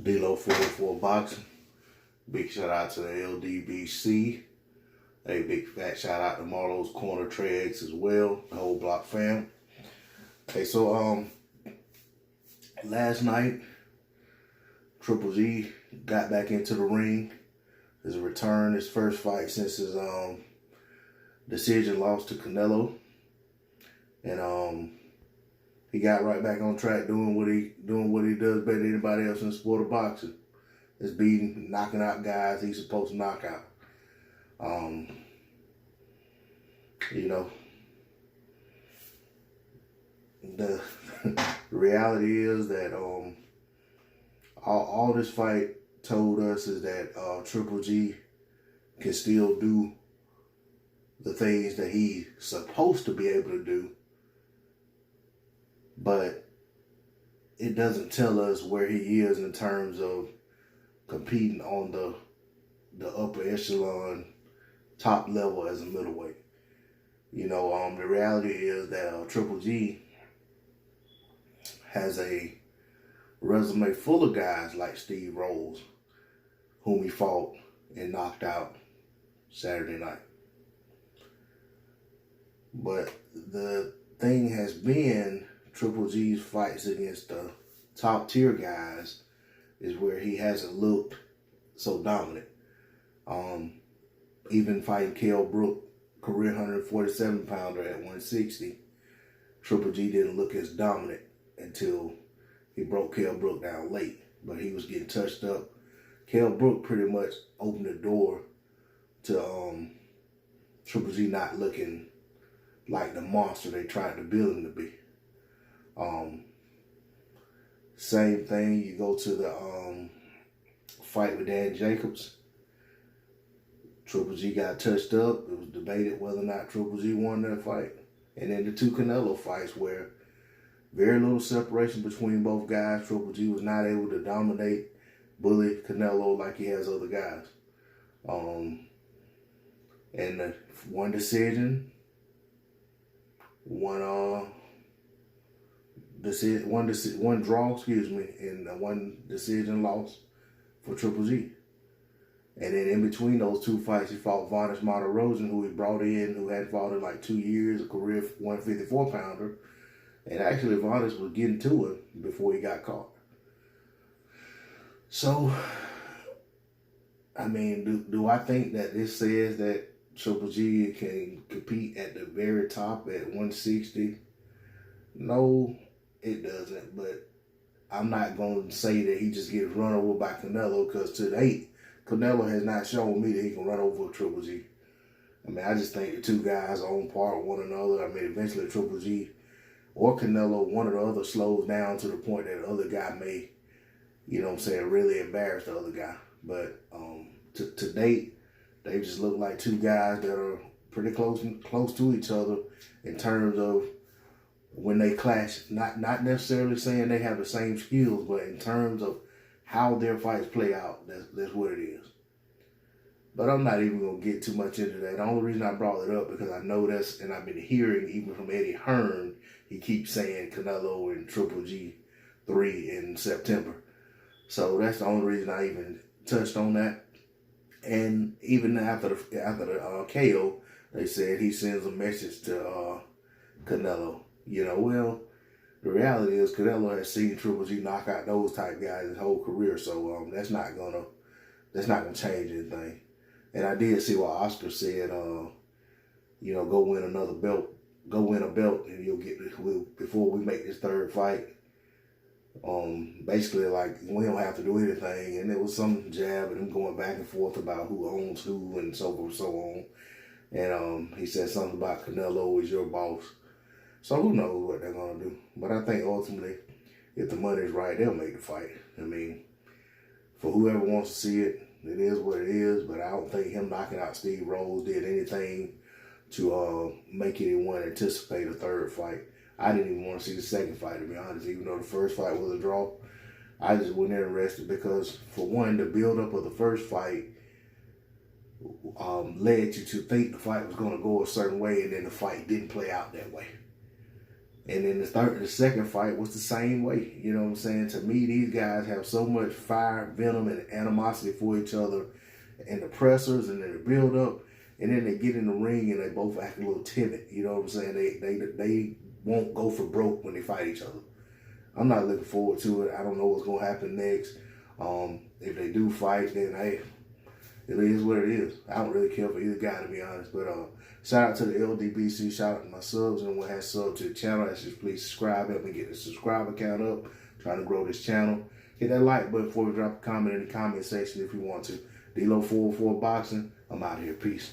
D-Lo 44 Boxing. Big shout out to the LDBC. A big fat shout out to Marlo's Corner Tregs as well, the whole block fam. Okay, so last night Triple G got back into the ring. His return, his first fight since his decision loss to Canelo, and he got right back on track doing what he does better than anybody else in the sport of boxing. Is beating, knocking out guys he's supposed to knock out. You know, the reality is that all this fight told us is that Triple G can still do the things that he's supposed to be able to do, but it doesn't tell us where he is in terms of competing on the upper echelon top level as a middleweight. You know, the reality is that Triple G has a resume full of guys like Steve Rolls, whom he fought and knocked out Saturday night. But the thing has been Triple G's fights against the top tier guys is where he hasn't looked so dominant. Even fighting Kell Brook, career 147 pounder at 160, Triple G didn't look as dominant until he broke Kell Brook down late. But he was getting touched up. Kell Brook pretty much opened the door to Triple G not looking like the monster they tried to build him to be. Same thing, you go to the fight with Dan Jacobs. Triple G got touched up. It was debated whether or not Triple G won that fight. And then the two Canelo fights where very little separation between both guys. Triple G was not able to dominate, bully Canelo like he has other guys. And the one decision, one draw, and one decision loss for Triple G. And then in between those two fights, he fought Varnish Martirosyan, who he brought in, who hadn't fought in like 2 years, a career 154 pounder. And actually, Varnish was getting to him before he got caught. So, I mean, do I think that this says that Triple G can compete at the very top at 160? No, it doesn't. But I'm not going to say that he just gets run over by Canelo, because to date, Canelo has not shown me that he can run over Triple G. I mean, I just think the two guys are on par with one another. I mean, eventually Triple G or Canelo, one or the other, slows down to the point that the other guy may, you know what I'm saying, really embarrass the other guy. But to date, they just look like two guys that are pretty close to each other in terms of when they clash. Not necessarily saying they have the same skills, but in terms of how their fights play out, that's what it is. But I'm not even going to get too much into that. The only reason I brought it up because I know that's, and I've been hearing even from Eddie Hearn, he keeps saying Canelo and Triple G 3 in September. So that's the only reason I even touched on that. And even after the KO, they said he sends a message to Canelo. You know, well, the reality is Canelo has seen Triple G knock out those type guys his whole career, so that's not gonna change anything. And I did see what Oscar said, you know, go win another belt, go win a belt, and you'll get before we make this third fight. Basically, like, we don't have to do anything, and it was some jab and them going back and forth about who owns who and so forth and so on. And he said something about Canelo is your boss. So who knows what they're going to do. But I think ultimately, if the money's right, they'll make the fight. I mean, for whoever wants to see it, it is what it is. But I don't think him knocking out Steve Rolls did anything to make anyone anticipate a third fight. I didn't even want to see the second fight, to be honest, even though the first fight was a draw. I just wasn't interested because, for one, the build-up of the first fight led you to think the fight was going to go a certain way, and then the fight didn't play out that way. And then the second fight was the same way. You know what I'm saying? To me, these guys have so much fire, venom, and animosity for each other in the pressers and in the build up. And then they get in the ring and they both act a little timid. You know what I'm saying? They won't go for broke when they fight each other. I'm not looking forward to it. I don't know what's going to happen next. If they do fight, then hey, it is what it is. I don't really care for either guy, to be honest. But shout out to the LDBC. Shout out to my subs. And anyone has subbed to the channel, I should please subscribe. Help me get the subscriber count up. Trying to grow this channel. Hit that like button before we drop a comment in the comment section if you want to. D-Lo 404 Boxing. I'm out here. Peace.